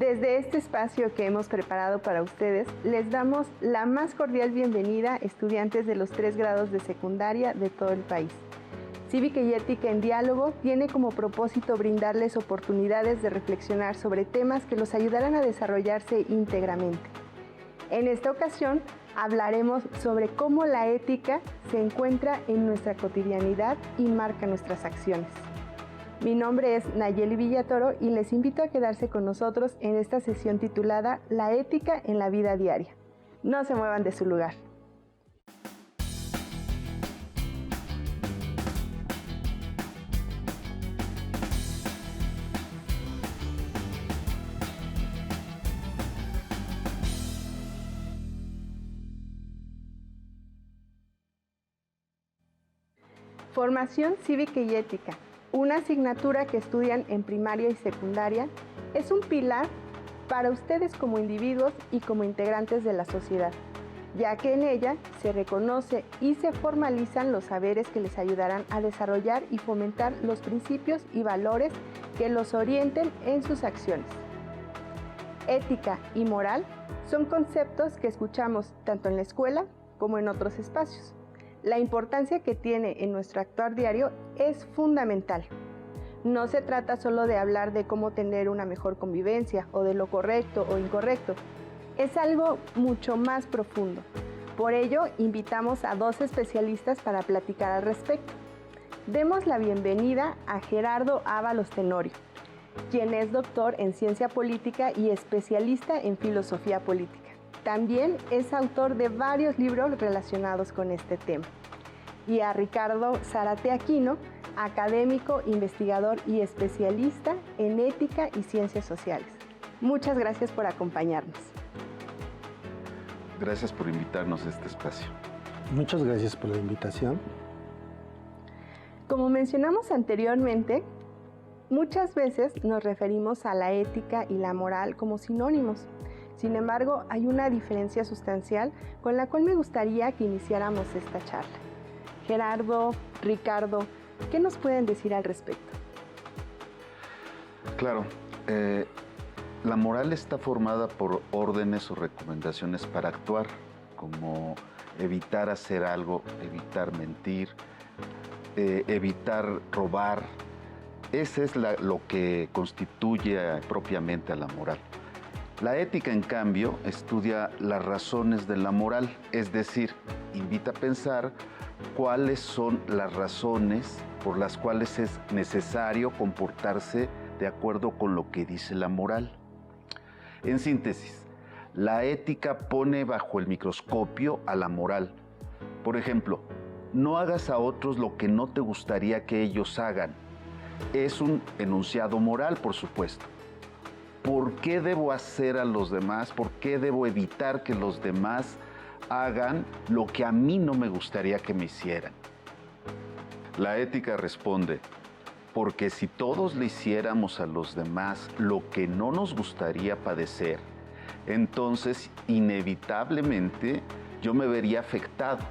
Desde este espacio que hemos preparado para ustedes, les damos la más cordial bienvenida a estudiantes de los 3 grados de secundaria de todo el país. Cívica y Ética en Diálogo tiene como propósito brindarles oportunidades de reflexionar sobre temas que los ayudarán a desarrollarse íntegramente. En esta ocasión hablaremos sobre cómo la ética se encuentra en nuestra cotidianidad y marca nuestras acciones. Mi nombre es Nayeli Villatoro y les invito a quedarse con nosotros en esta sesión titulada La ética en la vida diaria. No se muevan de su lugar. Formación cívica y ética, una asignatura que estudian en primaria y secundaria, es un pilar para ustedes como individuos y como integrantes de la sociedad, ya que en ella se reconoce y se formalizan los saberes que les ayudarán a desarrollar y fomentar los principios y valores que los orienten en sus acciones. Ética y moral son conceptos que escuchamos tanto en la escuela como en otros espacios. La importancia que tiene en nuestro actuar diario es fundamental. No se trata solo de hablar de cómo tener una mejor convivencia o de lo correcto o incorrecto. Es algo mucho más profundo. Por ello, invitamos a 2 especialistas para platicar al respecto. Demos la bienvenida a Gerardo Ábalos Tenorio, quien es doctor en Ciencia Política y especialista en Filosofía Política. También es autor de varios libros relacionados con este tema. Y a Ricardo Zárate Aquino, académico, investigador y especialista en ética y ciencias sociales. Muchas gracias por acompañarnos. Gracias por invitarnos a este espacio. Muchas gracias por la invitación. Como mencionamos anteriormente, muchas veces nos referimos a la ética y la moral como sinónimos. Sin embargo, hay una diferencia sustancial con la cual me gustaría que iniciáramos esta charla. Gerardo, Ricardo, ¿qué nos pueden decir al respecto? Claro, la moral está formada por órdenes o recomendaciones para actuar, como evitar hacer algo, evitar mentir, evitar robar. Ese es lo que constituye propiamente a la moral. La ética, en cambio, estudia las razones de la moral, es decir, invita a pensar cuáles son las razones por las cuales es necesario comportarse de acuerdo con lo que dice la moral. En síntesis, la ética pone bajo el microscopio a la moral. Por ejemplo, no hagas a otros lo que no te gustaría que ellos hagan. Es un enunciado moral, por supuesto. ¿Por qué debo hacer a los demás? ¿Por qué debo evitar que los demás hagan lo que a mí no me gustaría que me hicieran? La ética responde, porque si todos le hiciéramos a los demás lo que no nos gustaría padecer, entonces inevitablemente yo me vería afectado.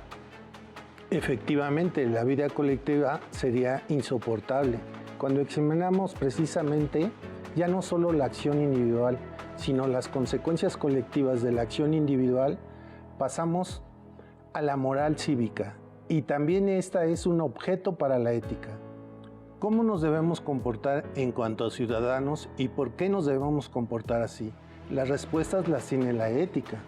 Efectivamente, la vida colectiva sería insoportable. Cuando examinamos precisamente ya no solo la acción individual, sino las consecuencias colectivas de la acción individual, pasamos a la moral cívica. Y también esta es un objeto para la ética. ¿Cómo nos debemos comportar en cuanto a ciudadanos y por qué nos debemos comportar así? Las respuestas las tiene la ética.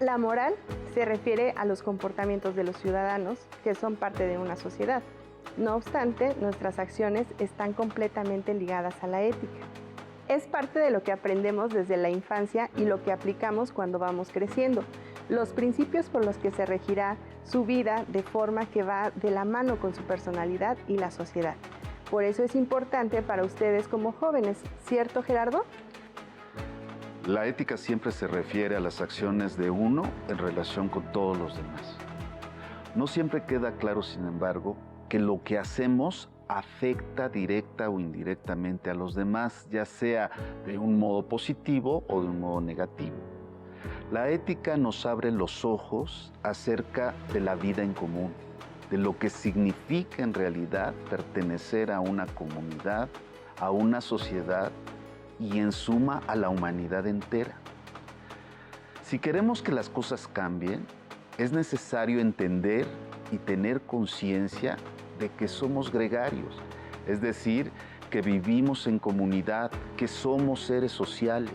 La moral se refiere a los comportamientos de los ciudadanos que son parte de una sociedad. No obstante, nuestras acciones están completamente ligadas a la ética. Es parte de lo que aprendemos desde la infancia y lo que aplicamos cuando vamos creciendo. Los principios por los que se regirá su vida de forma que va de la mano con su personalidad y la sociedad. Por eso es importante para ustedes como jóvenes, ¿cierto, Gerardo? La ética siempre se refiere a las acciones de uno en relación con todos los demás. No siempre queda claro, sin embargo, que lo que hacemos afecta directa o indirectamente a los demás, ya sea de un modo positivo o de un modo negativo. La ética nos abre los ojos acerca de la vida en común, de lo que significa en realidad pertenecer a una comunidad, a una sociedad y en suma a la humanidad entera. Si queremos que las cosas cambien, es necesario entender y tener conciencia de que somos gregarios, es decir, que vivimos en comunidad, que somos seres sociales,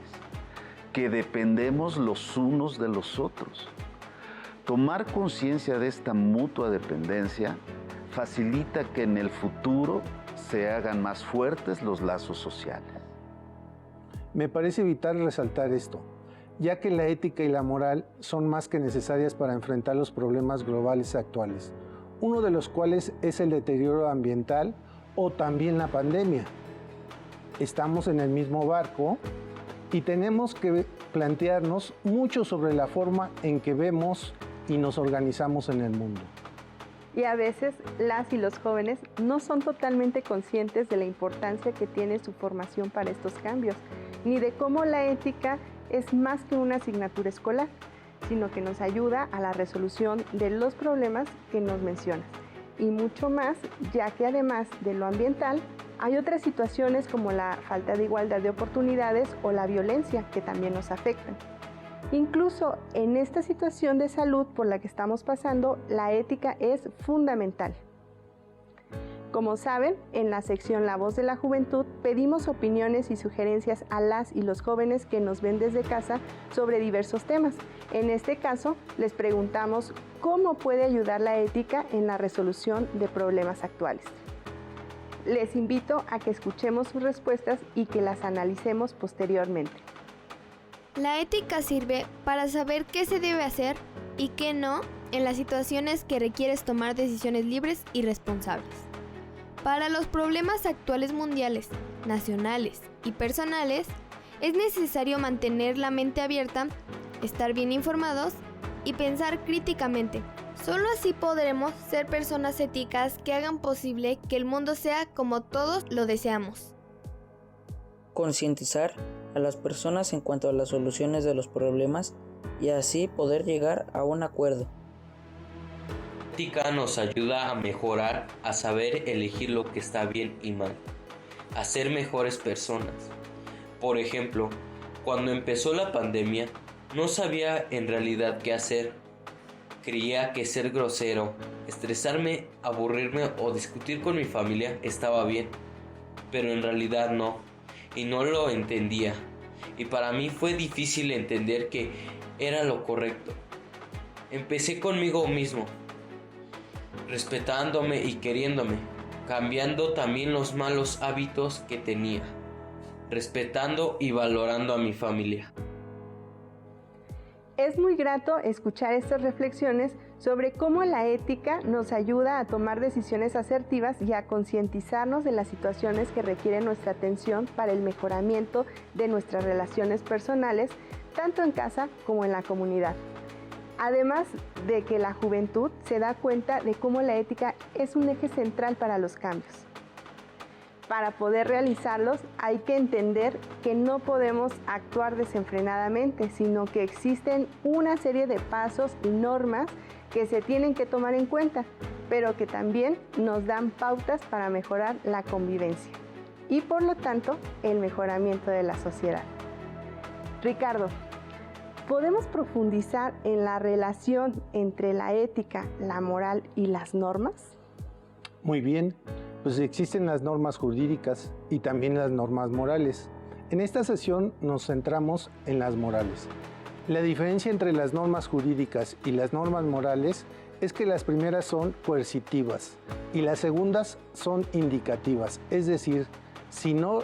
que dependemos los unos de los otros. Tomar conciencia de esta mutua dependencia facilita que en el futuro se hagan más fuertes los lazos sociales. Me parece vital resaltar esto, ya que la ética y la moral son más que necesarias para enfrentar los problemas globales actuales, uno de los cuales es el deterioro ambiental o también la pandemia. Estamos en el mismo barco y tenemos que plantearnos mucho sobre la forma en que vemos y nos organizamos en el mundo. Y a veces las y los jóvenes no son totalmente conscientes de la importancia que tiene su formación para estos cambios, ni de cómo la ética es más que una asignatura escolar, sino que nos ayuda a la resolución de los problemas que nos mencionas. Y mucho más, ya que además de lo ambiental, hay otras situaciones como la falta de igualdad de oportunidades o la violencia que también nos afectan. Incluso en esta situación de salud por la que estamos pasando, la ética es fundamental. Como saben, en la sección La Voz de la Juventud pedimos opiniones y sugerencias a las y los jóvenes que nos ven desde casa sobre diversos temas. En este caso, les preguntamos cómo puede ayudar la ética en la resolución de problemas actuales. Les invito a que escuchemos sus respuestas y que las analicemos posteriormente. La ética sirve para saber qué se debe hacer y qué no en las situaciones que requieres tomar decisiones libres y responsables. Para los problemas actuales mundiales, nacionales y personales, es necesario mantener la mente abierta, estar bien informados y pensar críticamente. Solo así podremos ser personas éticas que hagan posible que el mundo sea como todos lo deseamos. Concientizar a las personas en cuanto a las soluciones de los problemas y así poder llegar a un acuerdo. La ética nos ayuda a mejorar, a saber elegir lo que está bien y mal, a ser mejores personas. Por ejemplo, cuando empezó la pandemia, no sabía en realidad qué hacer. Creía que ser grosero, estresarme, aburrirme o discutir con mi familia estaba bien, pero en realidad no, y no lo entendía. Y para mí fue difícil entender que era lo correcto. Empecé conmigo mismo, respetándome y queriéndome, cambiando también los malos hábitos que tenía, respetando y valorando a mi familia. Es muy grato escuchar estas reflexiones sobre cómo la ética nos ayuda a tomar decisiones asertivas y a concientizarnos de las situaciones que requieren nuestra atención para el mejoramiento de nuestras relaciones personales, tanto en casa como en la comunidad. Además de que la juventud se da cuenta de cómo la ética es un eje central para los cambios. Para poder realizarlos hay que entender que no podemos actuar desenfrenadamente, sino que existen una serie de pasos y normas que se tienen que tomar en cuenta, pero que también nos dan pautas para mejorar la convivencia y por lo tanto el mejoramiento de la sociedad. Ricardo, ¿podemos profundizar en la relación entre la ética, la moral y las normas? Muy bien. Pues existen las normas jurídicas y también las normas morales. En esta sesión nos centramos en las morales. La diferencia entre las normas jurídicas y las normas morales es que las primeras son coercitivas y las segundas son indicativas. Es decir, si no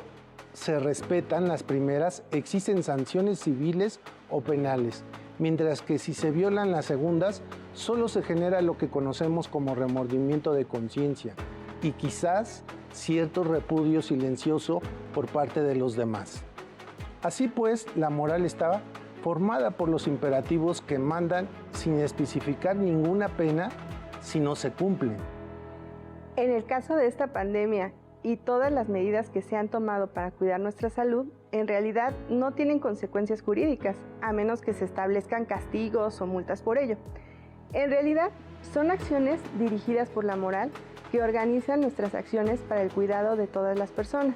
se respetan las primeras, existen sanciones civiles o penales, mientras que si se violan las segundas, solo se genera lo que conocemos como remordimiento de conciencia y quizás cierto repudio silencioso por parte de los demás. Así pues, la moral está formada por los imperativos que mandan sin especificar ninguna pena si no se cumplen. En el caso de esta pandemia y todas las medidas que se han tomado para cuidar nuestra salud, en realidad no tienen consecuencias jurídicas, a menos que se establezcan castigos o multas por ello. En realidad, son acciones dirigidas por la moral que organizan nuestras acciones para el cuidado de todas las personas.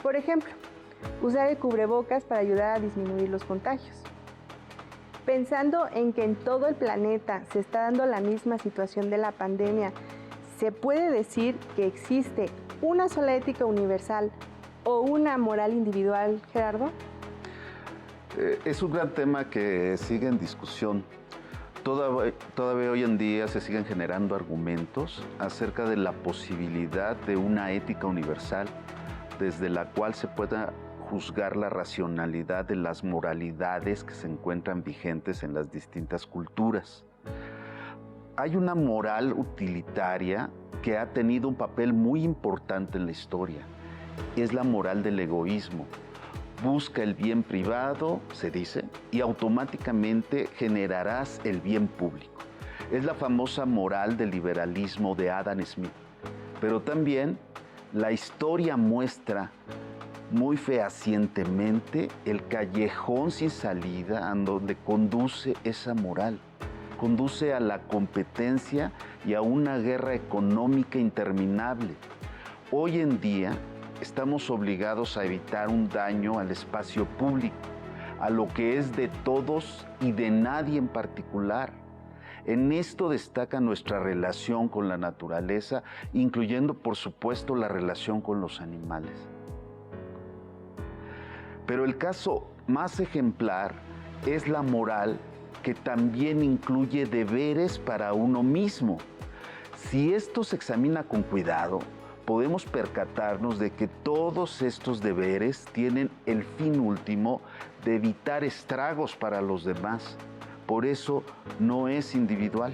Por ejemplo, usar el cubrebocas para ayudar a disminuir los contagios. Pensando en que en todo el planeta se está dando la misma situación de la pandemia, ¿se puede decir que existe una sola ética universal o una moral individual, Gerardo? Es un gran tema que sigue en discusión. Todavía hoy en día se siguen generando argumentos acerca de la posibilidad de una ética universal desde la cual se pueda juzgar la racionalidad de las moralidades que se encuentran vigentes en las distintas culturas. Hay una moral utilitaria que ha tenido un papel muy importante en la historia. Es la moral del egoísmo. Busca el bien privado, se dice, y automáticamente generarás el bien público. Es la famosa moral del liberalismo de Adam Smith. Pero también la historia muestra muy fehacientemente el callejón sin salida a donde conduce esa moral. Conduce a la competencia y a una guerra económica interminable. Hoy en día estamos obligados a evitar un daño al espacio público, a lo que es de todos y de nadie en particular. En esto destaca nuestra relación con la naturaleza, incluyendo, por supuesto, la relación con los animales. Pero el caso más ejemplar es la moral que también incluye deberes para uno mismo. Si esto se examina con cuidado, podemos percatarnos de que todos estos deberes tienen el fin último de evitar estragos para los demás. Por eso no es individual.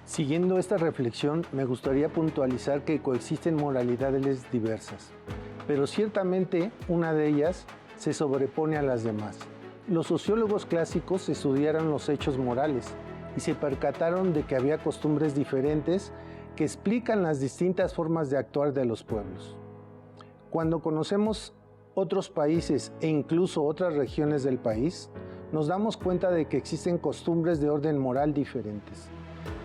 Siguiendo esta reflexión, me gustaría puntualizar que coexisten moralidades diversas, pero ciertamente una de ellas se sobrepone a las demás. Los sociólogos clásicos estudiaron los hechos morales y se percataron de que había costumbres diferentes que explican las distintas formas de actuar de los pueblos. Cuando conocemos otros países e incluso otras regiones del país, nos damos cuenta de que existen costumbres de orden moral diferentes.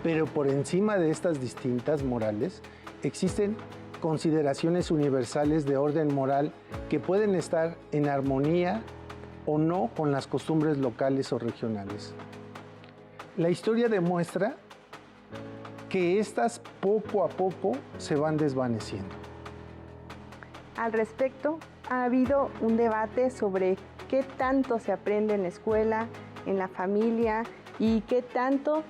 Pero por encima de estas distintas morales, existen consideraciones universales de orden moral que pueden estar en armonía o no con las costumbres locales o regionales. La historia demuestra que estas poco a poco se van desvaneciendo. Al respecto, ha habido un debate sobre qué tanto se aprende en la escuela, en la familia y qué tanto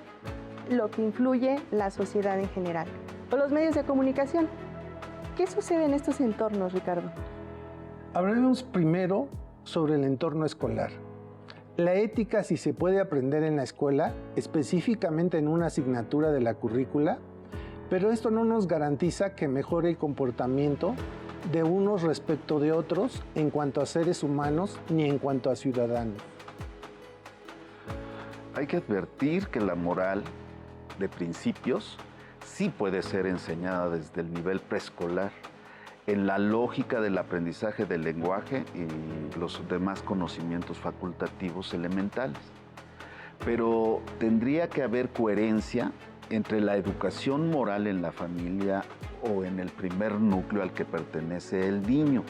lo que influye la sociedad en general o los medios de comunicación. ¿Qué sucede en estos entornos, Ricardo? Hablemos primero sobre el entorno escolar. La ética, si se puede aprender en la escuela, específicamente en una asignatura de la currícula, pero esto no nos garantiza que mejore el comportamiento de unos respecto de otros en cuanto a seres humanos ni en cuanto a ciudadanos. Hay que advertir que la moral de principios sí puede ser enseñada desde el nivel preescolar, en la lógica del aprendizaje del lenguaje y los demás conocimientos facultativos elementales. Pero tendría que haber coherencia entre la educación moral en la familia o en el primer núcleo al que pertenece el niño.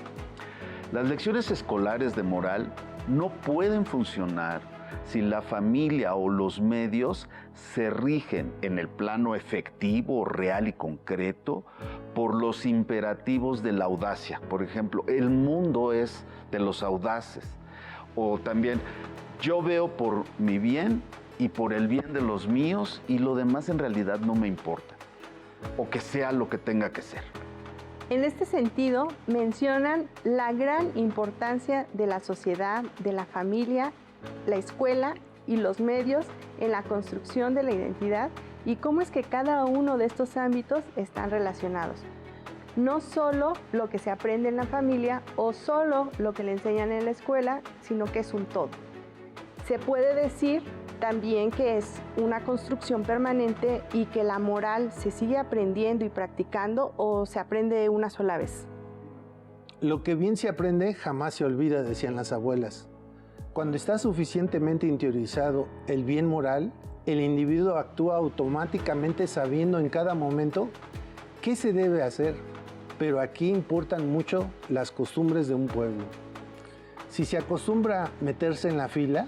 Las lecciones escolares de moral no pueden funcionar si la familia o los medios se rigen en el plano efectivo, real y concreto por los imperativos de la audacia. Por ejemplo, el mundo es de los audaces. O también, yo veo por mi bien y por el bien de los míos y lo demás en realidad no me importa. O que sea lo que tenga que ser. En este sentido, mencionan la gran importancia de la sociedad, de la familia, la escuela y los medios en la construcción de la identidad y cómo es que cada uno de estos ámbitos están relacionados. No solo lo que se aprende en la familia o solo lo que le enseñan en la escuela, sino que es un todo. Se puede decir también que es una construcción permanente y que la moral se sigue aprendiendo y practicando o se aprende una sola vez. Lo que bien se aprende jamás se olvida, decían las abuelas. Cuando está suficientemente interiorizado el bien moral, el individuo actúa automáticamente sabiendo en cada momento qué se debe hacer, pero aquí importan mucho las costumbres de un pueblo. Si se acostumbra a meterse en la fila,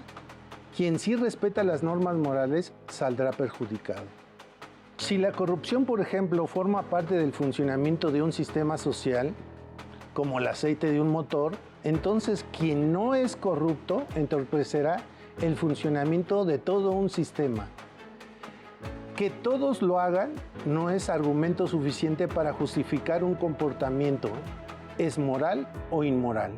quien sí respeta las normas morales saldrá perjudicado. Si la corrupción, por ejemplo, forma parte del funcionamiento de un sistema social, como el aceite de un motor, entonces quien no es corrupto entorpecerá el funcionamiento de todo un sistema. Que todos lo hagan no es argumento suficiente para justificar un comportamiento, es moral o inmoral.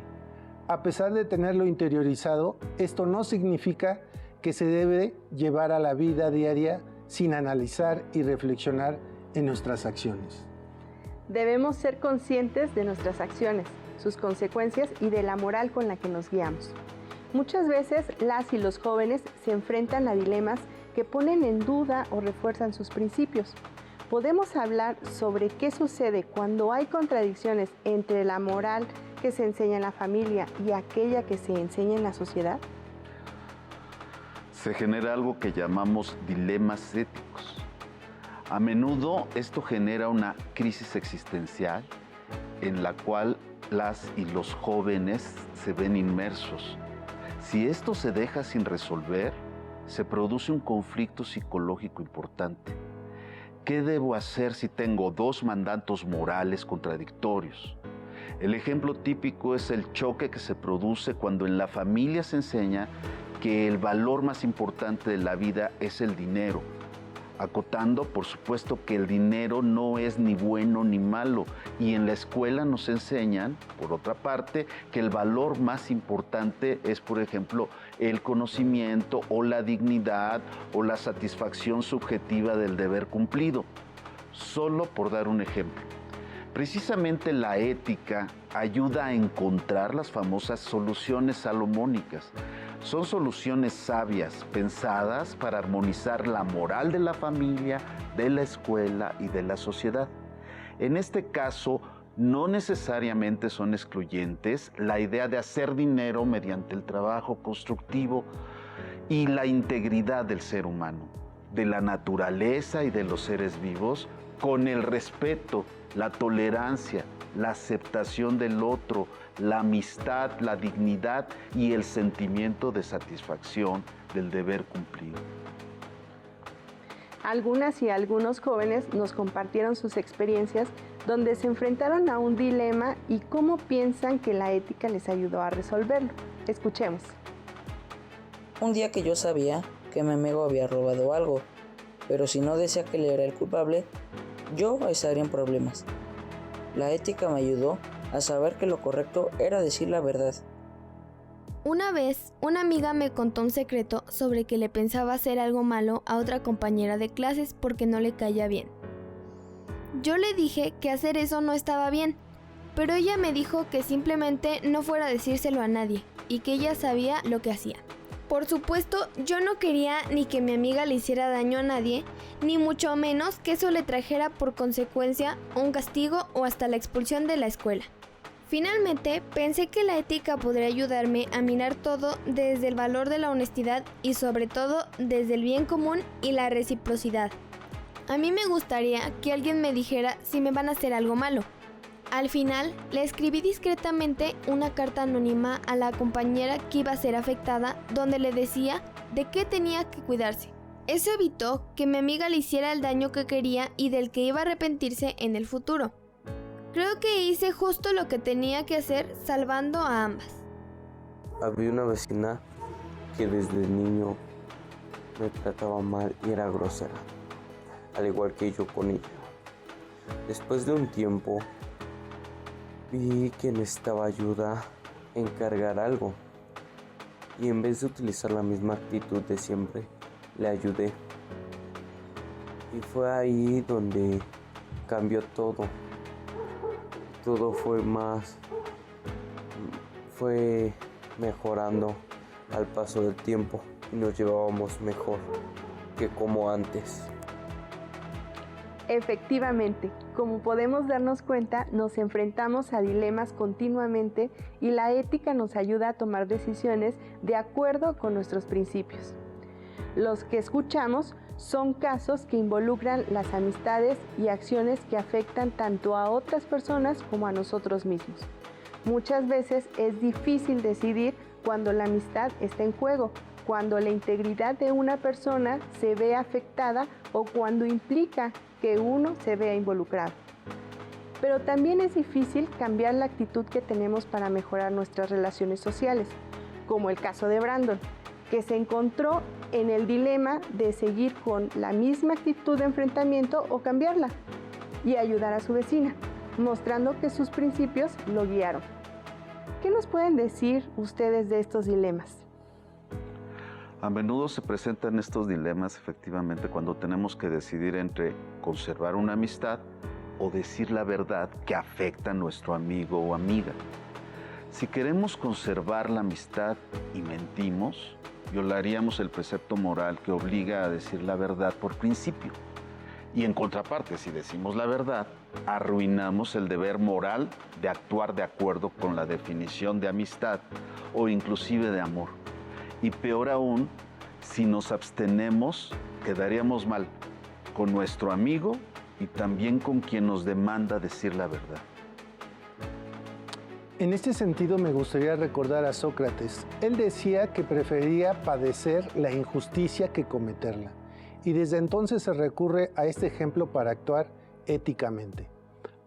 A pesar de tenerlo interiorizado, esto no significa que se debe llevar a la vida diaria sin analizar y reflexionar en nuestras acciones. Debemos ser conscientes de nuestras acciones, sus consecuencias y de la moral con la que nos guiamos. Muchas veces las y los jóvenes se enfrentan a dilemas que ponen en duda o refuerzan sus principios. ¿Podemos hablar sobre qué sucede cuando hay contradicciones entre la moral que se enseña en la familia y aquella que se enseña en la sociedad? Se genera algo que llamamos dilemas éticos. A menudo esto genera una crisis existencial en la cual las y los jóvenes se ven inmersos. Si esto se deja sin resolver, se produce un conflicto psicológico importante. ¿Qué debo hacer si tengo dos mandatos morales contradictorios? El ejemplo típico es el choque que se produce cuando en la familia se enseña que el valor más importante de la vida es el dinero, acotando, por supuesto, que el dinero no es ni bueno ni malo, y en la escuela nos enseñan, por otra parte, que el valor más importante es, por ejemplo, el conocimiento o la dignidad o la satisfacción subjetiva del deber cumplido, solo por dar un ejemplo. Precisamente la ética ayuda a encontrar las famosas soluciones salomónicas. Son soluciones sabias, pensadas para armonizar la moral de la familia, de la escuela y de la sociedad. En este caso, no necesariamente son excluyentes la idea de hacer dinero mediante el trabajo constructivo y la integridad del ser humano, de la naturaleza y de los seres vivos, con el respeto, la tolerancia, la aceptación del otro, la amistad, la dignidad y el sentimiento de satisfacción del deber cumplido. Algunas y algunos jóvenes nos compartieron sus experiencias donde se enfrentaron a un dilema y cómo piensan que la ética les ayudó a resolverlo. Escuchemos. Un día que yo sabía que mi amigo había robado algo, pero si no decía que él era el culpable, yo estaría en problemas. La ética me ayudó a saber que lo correcto era decir la verdad. Una vez, una amiga me contó un secreto sobre que le pensaba hacer algo malo a otra compañera de clases porque no le caía bien. Yo le dije que hacer eso no estaba bien, pero ella me dijo que simplemente no fuera a decírselo a nadie y que ella sabía lo que hacía. Por supuesto, yo no quería ni que mi amiga le hiciera daño a nadie, ni mucho menos que eso le trajera por consecuencia un castigo o hasta la expulsión de la escuela. Finalmente, pensé que la ética podría ayudarme a mirar todo desde el valor de la honestidad y sobre todo desde el bien común y la reciprocidad. A mí me gustaría que alguien me dijera si me van a hacer algo malo. Al final, le escribí discretamente una carta anónima a la compañera que iba a ser afectada, donde le decía de qué tenía que cuidarse. Eso evitó que mi amiga le hiciera el daño que quería y del que iba a arrepentirse en el futuro. Creo que hice justo lo que tenía que hacer, salvando a ambas. Había una vecina que desde niño me trataba mal y era grosera, al igual que yo con ella. Después de un tiempo, vi que necesitaba ayuda en cargar algo y en vez de utilizar la misma actitud de siempre, le ayudé. Y fue ahí donde cambió todo. Todo fue mejorando al paso del tiempo y nos llevábamos mejor que como antes. Efectivamente, como podemos darnos cuenta, nos enfrentamos a dilemas continuamente y la ética nos ayuda a tomar decisiones de acuerdo con nuestros principios. Los que escuchamos Son casos que involucran las amistades y acciones que afectan tanto a otras personas como a nosotros mismos. Muchas veces es difícil decidir cuando la amistad está en juego, cuando la integridad de una persona se ve afectada o cuando implica que uno se vea involucrado. Pero también es difícil cambiar la actitud que tenemos para mejorar nuestras relaciones sociales, como el caso de Brandon, que se encontró en el dilema de seguir con la misma actitud de enfrentamiento o cambiarla y ayudar a su vecina, mostrando que sus principios lo guiaron. ¿Qué nos pueden decir ustedes de estos dilemas? A menudo se presentan estos dilemas efectivamente cuando tenemos que decidir entre conservar una amistad o decir la verdad que afecta a nuestro amigo o amiga. Si queremos conservar la amistad y mentimos, violaríamos el precepto moral que obliga a decir la verdad por principio. Y en contraparte, si decimos la verdad, arruinamos el deber moral de actuar de acuerdo con la definición de amistad o inclusive de amor. Y peor aún, si nos abstenemos, quedaríamos mal con nuestro amigo y también con quien nos demanda decir la verdad. En este sentido me gustaría recordar a Sócrates. Él decía que prefería padecer la injusticia que cometerla. Y desde entonces se recurre a este ejemplo para actuar éticamente.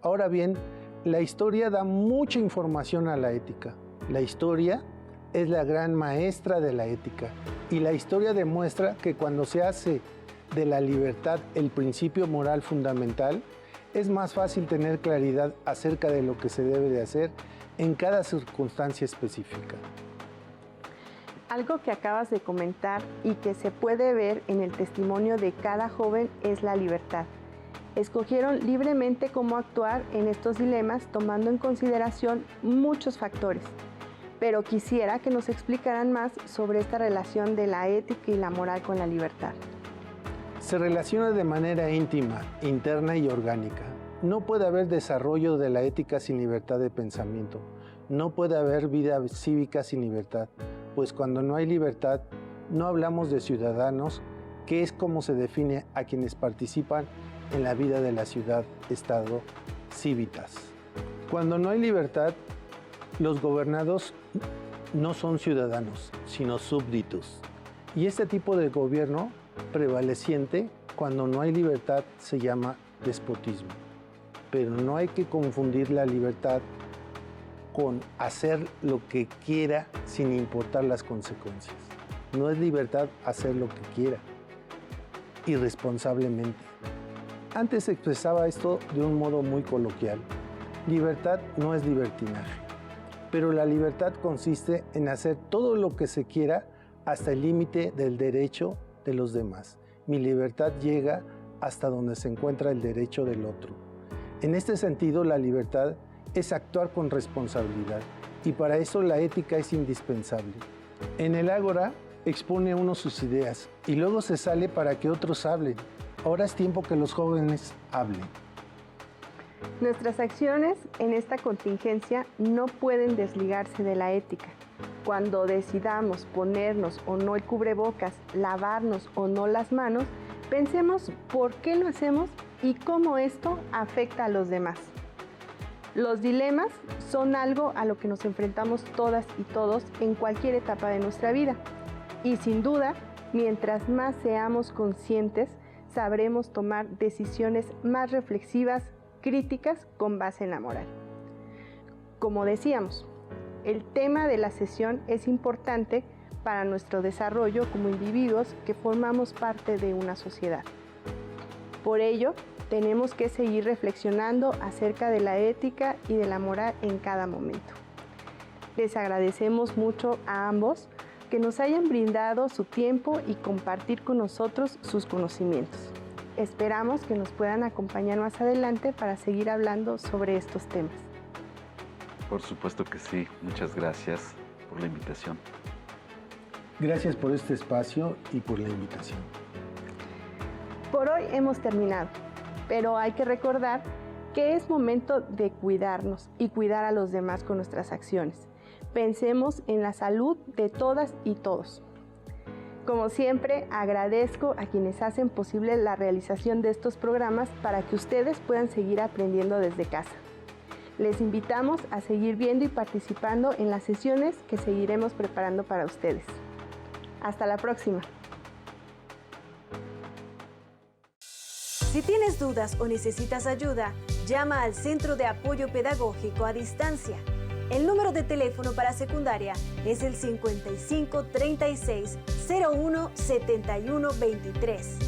Ahora bien, la historia da mucha información a la ética. La historia es la gran maestra de la ética. Y la historia demuestra que cuando se hace de la libertad el principio moral fundamental, es más fácil tener claridad acerca de lo que se debe de hacer en cada circunstancia específica. Algo que acabas de comentar y que se puede ver en el testimonio de cada joven es la libertad. Escogieron libremente cómo actuar en estos dilemas tomando en consideración muchos factores, pero quisiera que nos explicaran más sobre esta relación de la ética y la moral con la libertad. Se relaciona de manera íntima, interna y orgánica. No puede haber desarrollo de la ética sin libertad de pensamiento. No puede haber vida cívica sin libertad, pues cuando no hay libertad, no hablamos de ciudadanos, que es como se define a quienes participan en la vida de la ciudad, estado, civitas. Cuando no hay libertad, los gobernados no son ciudadanos, sino súbditos. Y este tipo de gobierno prevaleciente, cuando no hay libertad, se llama despotismo. Pero no hay que confundir la libertad con hacer lo que quiera sin importar las consecuencias. No es libertad hacer lo que quiera, irresponsablemente. Antes se expresaba esto de un modo muy coloquial. Libertad no es libertinaje, pero la libertad consiste en hacer todo lo que se quiera hasta el límite del derecho de los demás. Mi libertad llega hasta donde se encuentra el derecho del otro. En este sentido, la libertad es actuar con responsabilidad y para eso la ética es indispensable. En el ágora expone uno sus ideas y luego se sale para que otros hablen. Ahora es tiempo que los jóvenes hablen. Nuestras acciones en esta contingencia no pueden desligarse de la ética. Cuando decidamos ponernos o no el cubrebocas, lavarnos o no las manos, pensemos por qué lo hacemos y cómo esto afecta a los demás. Los dilemas son algo a lo que nos enfrentamos todas y todos en cualquier etapa de nuestra vida. Y sin duda, mientras más seamos conscientes, sabremos tomar decisiones más reflexivas, críticas, con base en la moral. Como decíamos, el tema de la sesión es importante para nuestro desarrollo como individuos que formamos parte de una sociedad. Por ello, tenemos que seguir reflexionando acerca de la ética y de la moral en cada momento. Les agradecemos mucho a ambos que nos hayan brindado su tiempo y compartir con nosotros sus conocimientos. Esperamos que nos puedan acompañar más adelante para seguir hablando sobre estos temas. Por supuesto que sí. Muchas gracias por la invitación. Gracias por este espacio y por la invitación. Por hoy hemos terminado, pero hay que recordar que es momento de cuidarnos y cuidar a los demás con nuestras acciones. Pensemos en la salud de todas y todos. Como siempre, agradezco a quienes hacen posible la realización de estos programas para que ustedes puedan seguir aprendiendo desde casa. Les invitamos a seguir viendo y participando en las sesiones que seguiremos preparando para ustedes. Hasta la próxima. Si tienes dudas o necesitas ayuda, llama al Centro de Apoyo Pedagógico a Distancia. El número de teléfono para secundaria es el 55 36 01 71 23.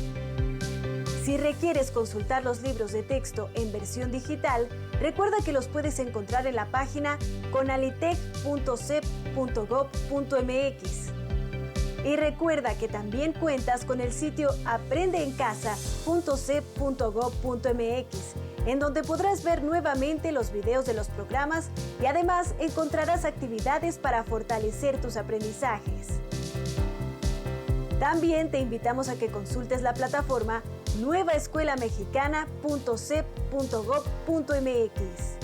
Si requieres consultar los libros de texto en versión digital, recuerda que los puedes encontrar en la página conalitec.cep.gov.mx. Y recuerda que también cuentas con el sitio aprendeencasa.cep.gov.mx, en donde podrás ver nuevamente los videos de los programas y además encontrarás actividades para fortalecer tus aprendizajes. También te invitamos a que consultes la plataforma nuevaescuelamexicana.cep.gov.mx.